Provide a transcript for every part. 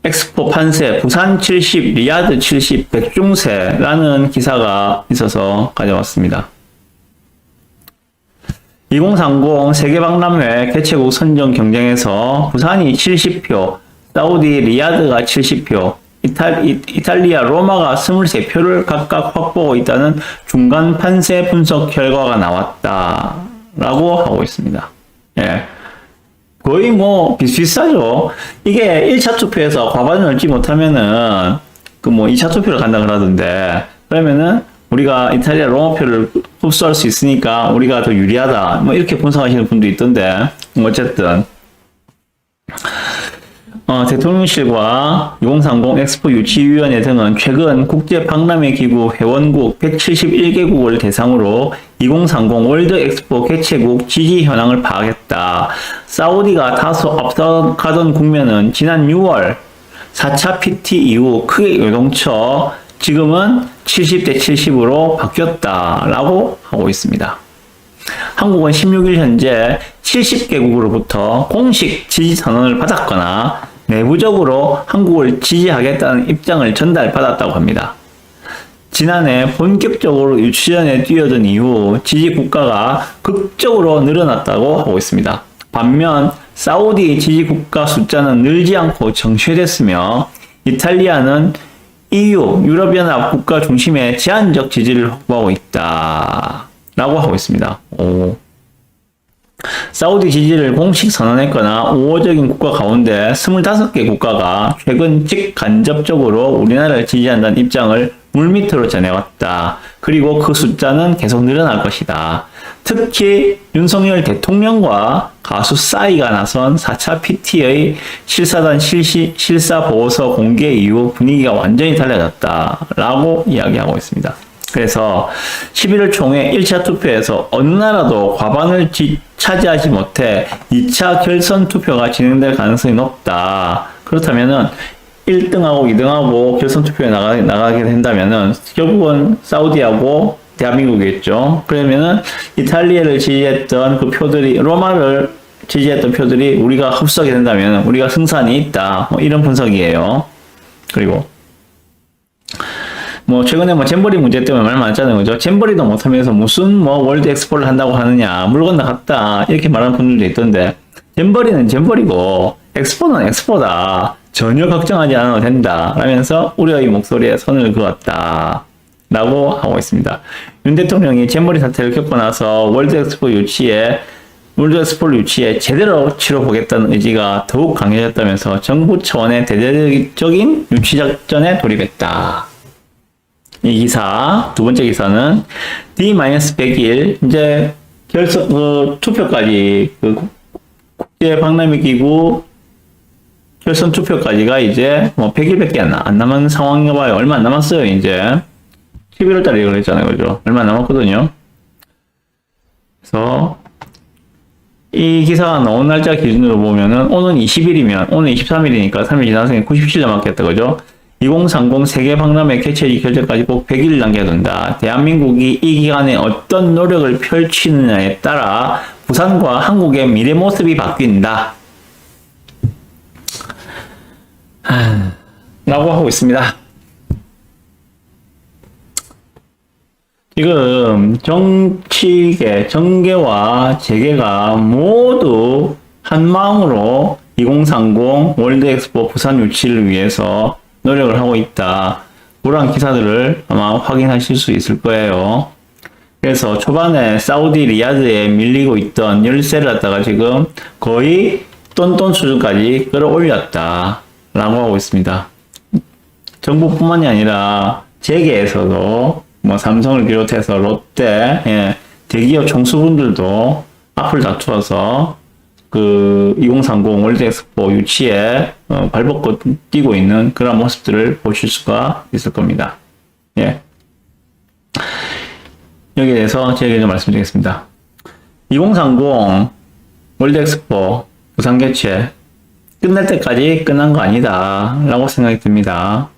엑스포 판세, 부산 70, 리야드 70, 백중세라는 기사가 있어서 가져왔습니다. 2030 세계박람회 개최국 선정 경쟁에서 부산이 70표, 사우디 리야드가 70표, 이탈리아 로마가 23표를 각각 확보하고 있다는 중간 판세 분석 결과가 나왔다라고 하고 있습니다. 예. 거의 뭐 비슷비슷하죠. 이게 1차 투표에서 과반을 얻지 못하면은 그 뭐 2차 투표를 간다 그러던데, 그러면은 우리가 이탈리아 로마표를 흡수할 수 있으니까 우리가 더 유리하다, 뭐 이렇게 분석하시는 분도 있던데, 어쨌든 대통령실과 2030 엑스포 유치위원회 등은 최근 국제박람회 기구 회원국 171개국을 대상으로 2030 월드 엑스포 개최국 지지 현황을 파악했다. 사우디가 다소 앞서가던 국면은 지난 6월 4차 PT 이후 크게 요동쳐 지금은 70대 70으로 바뀌었다라고 하고 있습니다. 한국은 16일 현재 70개국으로부터 공식 지지 선언을 받았거나 내부적으로 한국을 지지하겠다는 입장을 전달받았다고 합니다. 지난해 본격적으로 유치전에 뛰어든 이후 지지 국가가 극적으로 늘어났다고 하고 있습니다. 반면 사우디 지지 국가 숫자는 늘지 않고 정체됐으며 이탈리아는 EU, 유럽연합 국가 중심의 제한적 지지를 확보하고 있다 라고 하고 있습니다. 사우디 지지를 공식 선언했거나 우호적인 국가 가운데 25개 국가가 최근 직간접적으로 우리나라를 지지한다는 입장을 물밑으로 전해왔다. 그리고 그 숫자는 계속 늘어날 것이다. 특히 윤석열 대통령과 가수 싸이가 나선 4차 PT의 실사단 실사 보고서 공개 이후 분위기가 완전히 달라졌다 라고 이야기하고 있습니다. 그래서 11월 총회 1차 투표에서 어느 나라도 과반을 차지하지 못해 2차 결선 투표가 진행될 가능성이 높다. 그렇다면은 1등하고 2등하고 결선 투표에 나가게 된다면은 결국은 사우디하고 대한민국이겠죠. 그러면은 이탈리아를 지지했던 그 표들이, 로마를 지지했던 표들이 우리가 흡수하게 된다면 우리가 승산이 있다. 뭐 이런 분석이에요. 그리고 뭐 최근에 뭐 잼버리 문제 때문에 말 많았잖아요, 그죠? 잼버리도 못하면서 무슨 뭐 월드 엑스포를 한다고 하느냐, 물 건너갔다 이렇게 말하는 분들도 있던데, 잼버리는 잼버리고 엑스포는 엑스포다, 전혀 걱정하지 않아도 된다 라면서 우려의 목소리에 선을 그었다 라고 하고 있습니다. 윤 대통령이 잼버리 사태를 겪고 나서 월드 엑스포를 유치에 제대로 치러보겠다는 의지가 더욱 강해졌다면서 정부 차원의 대대적인 유치 작전에 돌입했다. 이 기사, 두 번째 기사는 D-100일, 이제 투표까지, 국제 박람회 기구 결선 투표까지가 이제 뭐 100일밖에 안 남은 상황인가 봐요. 얼마 안 남았어요, 이제. 11월 달에 이걸 했잖아요, 그죠? 얼마 안 남았거든요. 그래서, 이 기사가 나온 날짜 기준으로 보면은, 오늘 20일이면, 오늘 23일이니까 3일 지나서 97일 남았겠다, 그죠? 2030 세계 박람회 개최 결정까지 꼭 100일을 남겨야 된다. 대한민국이 이 기간에 어떤 노력을 펼치느냐에 따라 부산과 한국의 미래 모습이 바뀐다. 라고 하고 있습니다. 지금 정치계, 정계와 재계가 모두 한 마음으로 2030 월드 엑스포 부산 유치를 위해서 노력을 하고 있다. 그런 기사들을 아마 확인하실 수 있을 거예요. 그래서 초반에 사우디 리야드에 밀리고 있던 열세를 갖다가 지금 거의 똔똔 수준까지 끌어올렸다 라고 하고 있습니다. 정부뿐만이 아니라 재계에서도 뭐 삼성을 비롯해서 롯데, 대기업 총수분들도 앞을 다투어서 그 2030 월드 엑스포 유치에 발벗고 뛰고 있는 그런 모습들을 보실 수가 있을 겁니다. 예. 여기에 대해서 제 의견을 말씀드리겠습니다. 2030 월드 엑스포 부산 개최 끝날 때까지 끝난 거 아니다 라고 생각이 듭니다.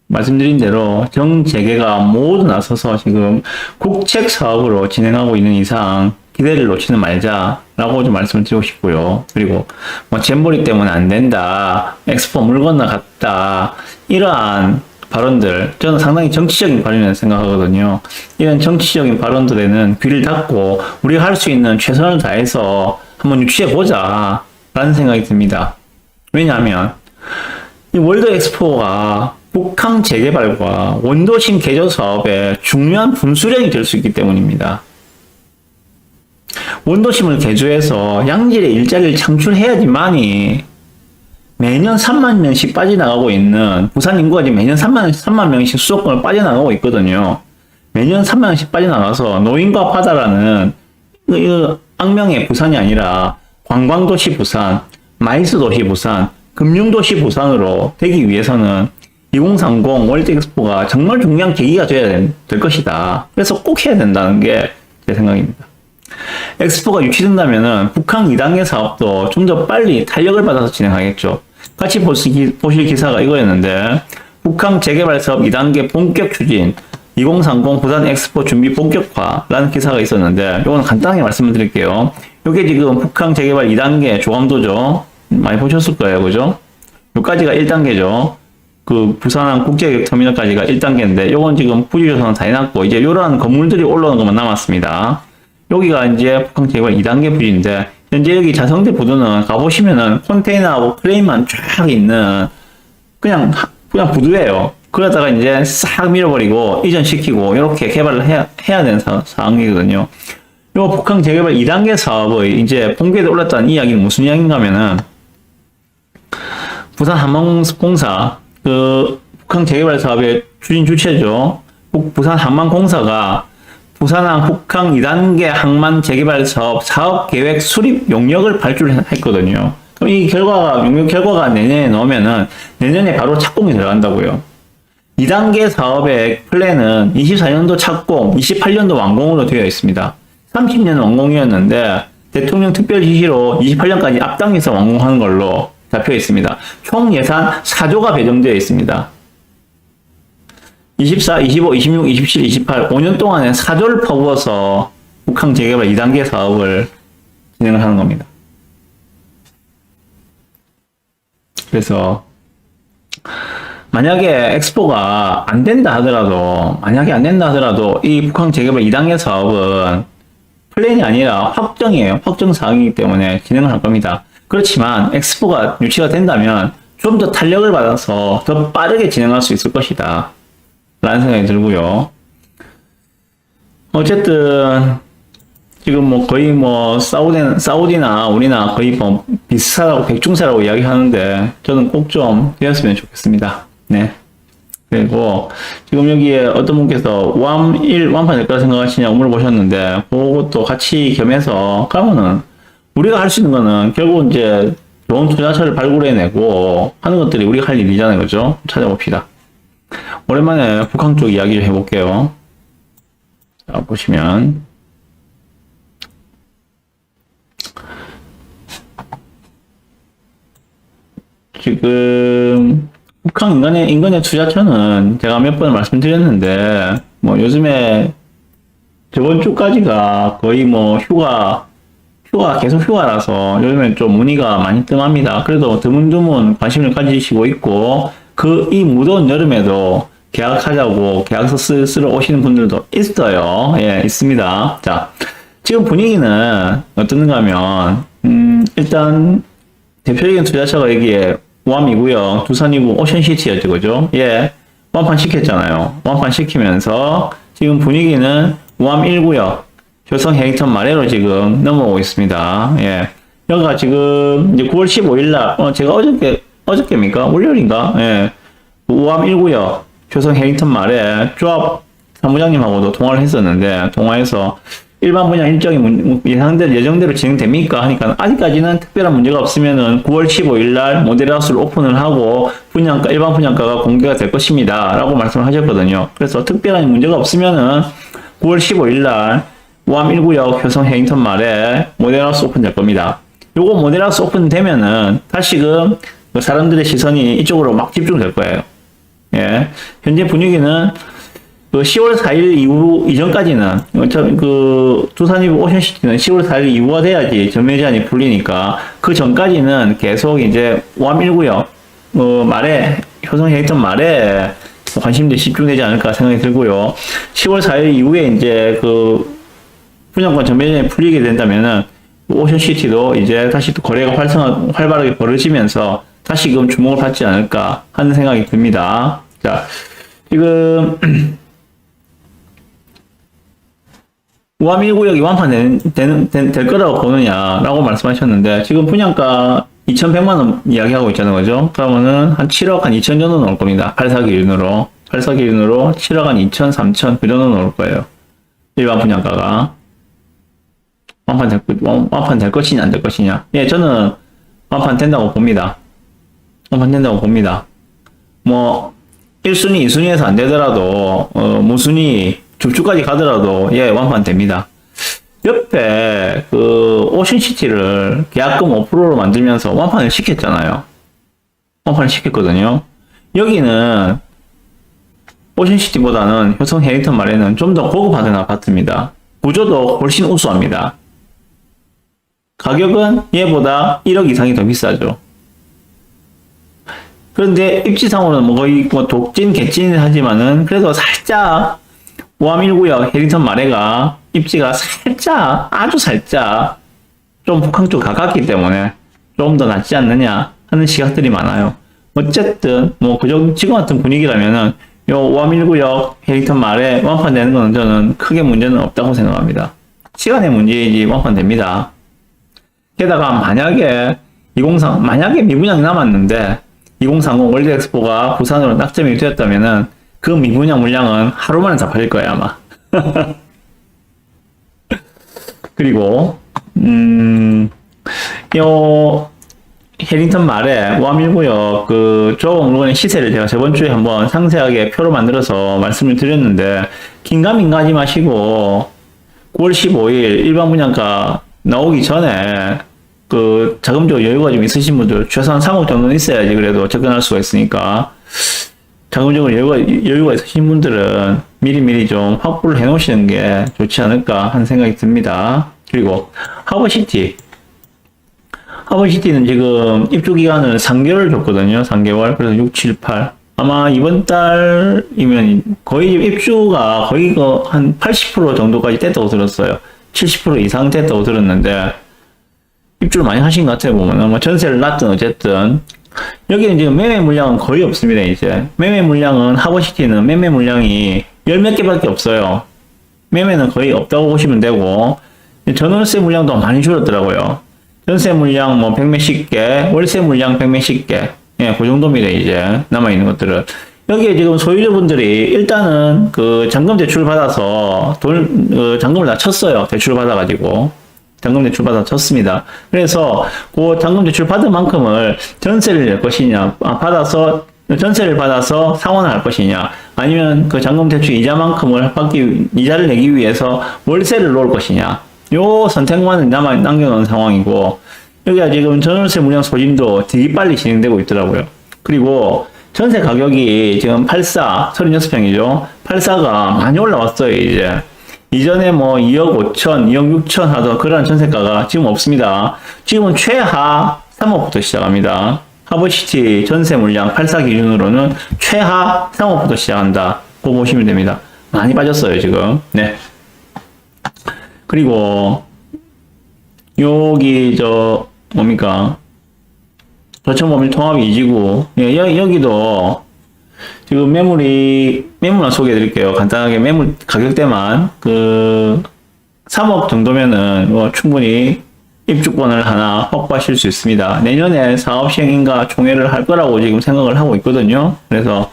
말씀드린 대로 정재계가 모두 나서서 지금 국책 사업으로 진행하고 있는 이상 기대를 놓치는 말자라고 좀 말씀을 드리고 싶고요. 그리고 뭐 잼버리 때문에 안 된다, 엑스포 물 건너갔다, 이러한 발언들, 저는 상당히 정치적인 발언이라고 생각하거든요. 이런 정치적인 발언들에는 귀를 닫고 우리가 할 수 있는 최선을 다해서 한번 유치해보자 라는 생각이 듭니다. 왜냐하면 이 월드 엑스포가 북한 재개발과 원도심 개조 사업의 중요한 분수령이 될 수 있기 때문입니다. 원도심을 개조해서 양질의 일자리를 창출해야지만이 매년 3만 명씩 빠져나가고 있는 부산 인구가 지금 매년 3만 명씩 수도권을 빠져나가고 있거든요. 매년 3만 명씩 빠져나가서 노인과 바다라는 악명의 부산이 아니라 관광도시 부산, 마이스도시 부산, 금융도시 부산으로 되기 위해서는 2030 월드 엑스포가 정말 중요한 계기가 될 것이다. 그래서 꼭 해야 된다는 게 제 생각입니다. 엑스포가 유치된다면은 북한 2단계 사업도 좀 더 빨리 탄력을 받아서 진행하겠죠. 같이 보실 기사가 이거였는데, 북한 재개발 사업 2단계 본격 추진, 2030 부산 엑스포 준비 본격화라는 기사가 있었는데, 이거는 간단하게 말씀을 드릴게요. 이게 지금 북한 재개발 2단계 조감도죠. 많이 보셨을 거예요. 그죠? 여기까지가 1단계죠. 그 부산항 국제터미널까지가 1단계인데, 요건 지금 부지조선은 다 해놨고, 이제 요런 건물들이 올라오는 것만 남았습니다. 여기가 이제 북한 재개발 2단계 부지인데, 현재 여기 자성대 부두는 가보시면은 컨테이너하고 크레인만 쫙 있는 그냥 부두예요. 그러다가 이제 싹 밀어버리고 이전시키고 이렇게 개발을 해야 되는 상황이거든요. 요 북한 재개발 2단계 사업의 이제 본궤에 올랐다는 이야기는 무슨 이야기인가 하면은, 부산 한만공사, 북한 재개발 사업의 추진 주체죠. 부산 한만공사가 부산항 북한 2단계 항만 재개발 사업 계획 수립 용역을 발주했거든요. 그럼 이 용역 결과가 내년에 나오면은 내년에 바로 착공이 들어간다고요. 2단계 사업의 플랜은 24년도 착공, 28년도 완공으로 되어 있습니다. 30년 완공이었는데 대통령 특별 지시로 28년까지 앞당겨서 완공하는 걸로 잡혀 있습니다. 총 예산 4조가 배정되어 있습니다. 24, 25, 26, 27, 28, 5년 동안에 4조를 퍼부어서 북한 재개발 2단계 사업을 진행을 하는 겁니다. 그래서 만약에 엑스포가 안 된다 하더라도, 이 북한 재개발 2단계 사업은 플랜이 아니라 확정이에요. 확정 사항이기 때문에 진행을 할 겁니다. 그렇지만 엑스포가 유치가 된다면 좀 더 탄력을 받아서 더 빠르게 진행할 수 있을 것이다 라는 생각이 들고요. 어쨌든 지금 뭐 거의 뭐 사우디나 우리나 거의 뭐 비슷하다고 백중세라고 이야기하는데, 저는 꼭 좀 되었으면 좋겠습니다. 네. 그리고 지금 여기에 어떤 분께서 왬1 완판 될 거라 생각하시냐고 물어보셨는데, 그것도 같이 겸해서 가면은 우리가 할 수 있는 거는 결국 이제 좋은 투자처를 발굴해내고 하는 것들이 우리가 할 일이잖아요. 그죠? 찾아봅시다. 오랜만에 북한 쪽 이야기 좀 해볼게요. 자, 보시면 지금 북한 인근의 투자처는 제가 몇 번 말씀드렸는데, 뭐 요즘에 저번 주까지가 거의 뭐 계속 휴가라서 요즘에 좀 문의가 많이 뜸합니다. 그래도 드문드문 관심을 가지시고 있고, 이 무더운 여름에도 계약하자고 계약서 쓰러 오시는 분들도 있어요. 예, 있습니다. 자, 지금 분위기는 어떤가 하면, 일단 대표적인 투자처가 여기에 왬이고요. 두산이고 오션시티였죠. 그죠? 예, 완판 시켰잖아요. 완판 시키면서 지금 분위기는 왬 1구역 효성 해링턴 마레로 지금 넘어오고 있습니다. 예, 여기가 지금 이제 9월 15일날 제가 어저께입니까? 월요일인가? 예, 왬 1구역 효성 해링턴 마레 조합 사무장님하고도 통화를 했었는데, 통화해서 일반 분양 일정이 예정대로 진행됩니까? 하니까 아직까지는 특별한 문제가 없으면은 9월 15일날 모델하우스를 오픈을 하고 일반 분양가가 공개가 될 것입니다 라고 말씀을 하셨거든요. 그래서 특별한 문제가 없으면은 9월 15일날 왬 1구역 효성 해링턴 마레 모델하우스 오픈 될 겁니다. 요거 모델하우스 오픈 되면은 다시금 사람들의 시선이 이쪽으로 막 집중될 거예요. 예. 현재 분위기는 그 10월 4일 이후, 이전까지는, 두산이브 오션시티는 10월 4일 이후가 돼야지 전매 제한이 풀리니까, 그 전까지는 계속 이제 오암 1구역, 말에, 효성 힐링턴 말에 관심들이 집중되지 않을까 생각이 들고요. 10월 4일 이후에 이제 분양권 전매 제한이 풀리게 된다면은, 오션시티도 이제 다시 또 거래가 활발하게 벌어지면서 다시금 주목을 받지 않을까 하는 생각이 듭니다. 자, 지금, 우암 1구역이 될 거라고 보느냐라고 말씀하셨는데, 지금 분양가 2,100만원 이야기하고 있잖아요. 그죠? 그러면은 한 7억 한 2천 정도 나올 겁니다. 8사 기준으로. 7억 한 2천, 3천 그 정도 나올 거예요. 일반 분양가가. 완판 될 것이냐, 안 될 것이냐. 예, 저는 완판 된다고 봅니다. 완판 된다고 봅니다. 뭐, 1순위, 2순위에서 안 되더라도, 무순위, 줍줍까지 가더라도, 예, 완판 됩니다. 옆에, 오션시티를 계약금 5%로 만들면서 완판을 시켰잖아요. 완판을 시켰거든요. 여기는, 오션시티보다는 효성 힐링턴 말에는 좀 더 고급화된 아파트입니다. 구조도 훨씬 우수합니다. 가격은 얘보다 1억 이상이 더 비싸죠. 그런데 입지상으로는 뭐 거의 뭐 독진, 개찐 하지만은 그래도 살짝 오암 1구역 힐링턴 마레가 입지가 살짝, 아주 살짝 좀 북한 쪽 가깝기 때문에 좀 더 낫지 않느냐 하는 시각들이 많아요. 어쨌든 뭐 지금 같은 분위기라면은 요 오암 1구역 힐링턴 마레 완판되는 거는 저는 크게 문제는 없다고 생각합니다. 시간의 문제이지 완판됩니다. 게다가 만약에 미분양이 남았는데 2030 월드 엑스포가 부산으로 낙점이 되었다면은 그 미분양 물량은 하루 만에 다 팔릴 거예요, 아마. 그리고, 힐링턴 말에 오암1구역 조업 물건의 시세를 제가 저번 주에 한번 상세하게 표로 만들어서 말씀을 드렸는데, 긴가민가하지 마시고, 9월 15일 일반 분양가 나오기 전에 자금적 여유가 좀 있으신 분들, 최소한 3억 정도는 있어야지 그래도 접근할 수가 있으니까, 자금적으로 여유가 있으신 분들은 미리미리 좀 확보를 해 놓으시는 게 좋지 않을까 하는 생각이 듭니다. 그리고 하버시티는 지금 입주 기간을 3개월 줬거든요. 3개월. 그래서 6, 7, 8. 아마 이번 달이면 거의 입주가 거의 한 80% 정도까지 됐다고 들었어요. 70% 이상 됐다고 들었는데, 입주를 많이 하신 것 같아요, 보면. 뭐 전세를 놨든 어쨌든. 여기는 지금 매매 물량은 거의 없습니다, 이제. 매매 물량은, 하버시티는 매매 물량이 열 몇 개밖에 없어요. 매매는 거의 없다고 보시면 되고, 전월세 물량도 많이 줄었더라고요. 전세 물량 뭐 100몇십 개, 월세 물량 100몇십 개. 예, 그 정도입니다, 이제. 남아있는 것들은. 여기에 지금 소유주분들이 일단은 잔금 대출 받아서 잔금을 다 쳤어요. 대출 받아가지고. 잔금 대출 받아 쳤습니다. 그래서 그 잔금 대출 받은 만큼을 전세를 낼 것이냐, 전세를 받아서 상환을 할 것이냐, 아니면 그 잔금 대출 이자만큼을 이자를 내기 위해서 월세를 놓을 것이냐, 요 선택만을 남겨놓은 상황이고, 여기가 지금 전월세 물량 소진도 되게 빨리 진행되고 있더라고요. 그리고 전세 가격이 지금 36평이죠. 84가 많이 올라왔어요, 이제. 이전에 뭐 2억 5천, 2억 6천 하던 그런 전세가가 지금 없습니다. 지금은 최하 3억부터 시작합니다. 하버시티 전세 물량 84 기준으로는 최하 3억부터 시작한다. 그거 보시면 됩니다. 많이 빠졌어요, 지금. 네. 그리고, 여기, 뭡니까? 저천범일 통합 이지구. 예, 여기도 지금 매물만 소개해 드릴게요. 간단하게 매물 가격대만. 3억 정도면은 뭐 충분히 입주권을 하나 확보하실 수 있습니다. 내년에 사업 시행인가 총회를 할 거라고 지금 생각을 하고 있거든요. 그래서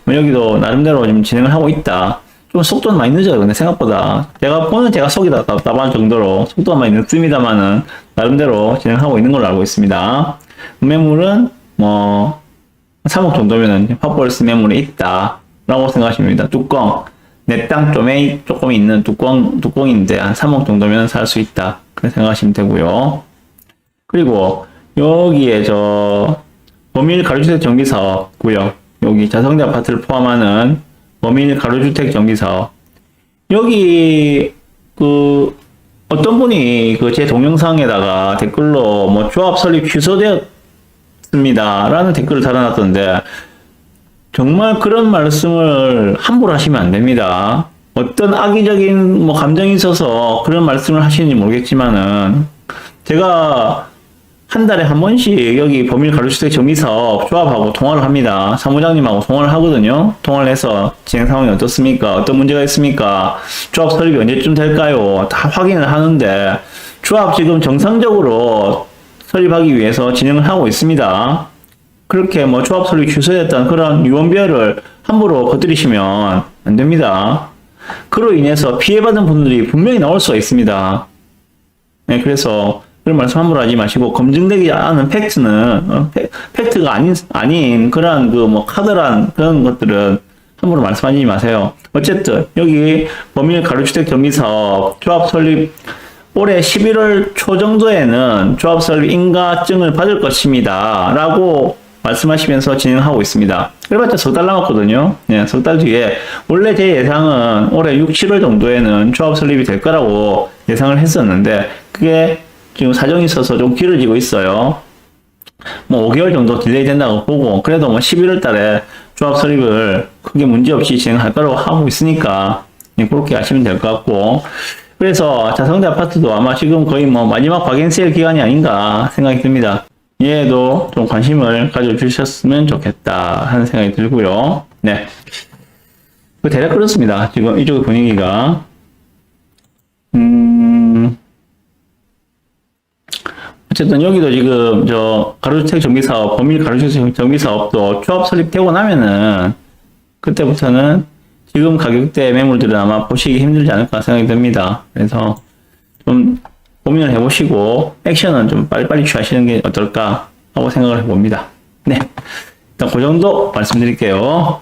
뭐 여기도 나름대로 지금 진행을 하고 있다. 좀 속도는 많이 늦어요. 근데 생각보다. 제가 속이 답답한 정도로 속도가 많이 늦습니다만은 나름대로 진행하고 있는 걸로 알고 있습니다. 매물은 뭐 3억 정도면은 확보할수 있는 매물이 있다 라고 생각하시면 됩니다. 뚜껑 내 땅 좀에 조금 있는 뚜껑인데 한 3억 정도면 살 수 있다 그렇게 생각하시면 되고요. 그리고 여기에 범일 가로주택 정비사업 구역, 여기 자성대 아파트를 포함하는 범일 가로주택 정비사업. 여기, 어떤 분이 제 동영상에다가 댓글로 뭐 조합 설립 취소되었습니다. 라는 댓글을 달아놨던데, 정말 그런 말씀을 함부로 하시면 안 됩니다. 어떤 악의적인 뭐 감정이 있어서 그런 말씀을 하시는지 모르겠지만은, 제가 한 달에 한 번씩 여기 범일 가로주택 정비사업 조합하고 통화를 합니다. 사무장님하고 통화를 하거든요. 통화를 해서 진행 상황이 어떻습니까? 어떤 문제가 있습니까? 조합 설립이 언제쯤 될까요? 다 확인을 하는데 조합 지금 정상적으로 설립하기 위해서 진행을 하고 있습니다. 그렇게 뭐 조합 설립 취소됐다는 그런 유언비어를 함부로 퍼뜨리시면 안 됩니다. 그로 인해서 피해받은 분들이 분명히 나올 수가 있습니다. 네, 그래서 그런 말씀 함부로 하지 마시고, 검증되지 않은 팩트는, 팩트가 아닌 그런 뭐 카드란 그런 것들은 함부로 말씀하지 마세요. 어쨌든, 여기 범일 가로주택 정비사업 조합 설립 올해 11월 초 정도에는 조합 설립 인가증을 받을 것입니다. 라고 말씀하시면서 진행하고 있습니다. 그래봤자 석 달 남았거든요. 네, 석 달 뒤에. 원래 제 예상은 올해 6, 7월 정도에는 조합 설립이 될 거라고 예상을 했었는데, 그게 지금 사정이 있어서 좀 길어지고 있어요. 뭐 5개월 정도 딜레이 된다고 보고, 그래도 뭐 11월 달에 조합 설립을 크게 문제없이 진행할 거라고 하고 있으니까, 그렇게 하시면 될 것 같고, 그래서 자성대 아파트도 아마 지금 거의 뭐 마지막 바겐세일 기간이 아닌가 생각이 듭니다. 얘에도 좀 관심을 가져주셨으면 좋겠다 하는 생각이 들고요. 네. 대략 그렇습니다. 지금 이쪽 분위기가. 어쨌든 여기도 지금 가로주택 정비사업, 범일 가로주택 정비사업도 조합 설립되고 나면은 그때부터는 지금 가격대 매물들은 아마 보시기 힘들지 않을까 생각이 듭니다. 그래서 좀 고민을 해보시고 액션은 좀 빨리빨리 취하시는 게 어떨까 하고 생각을 해봅니다. 네. 일단 그 정도 말씀드릴게요.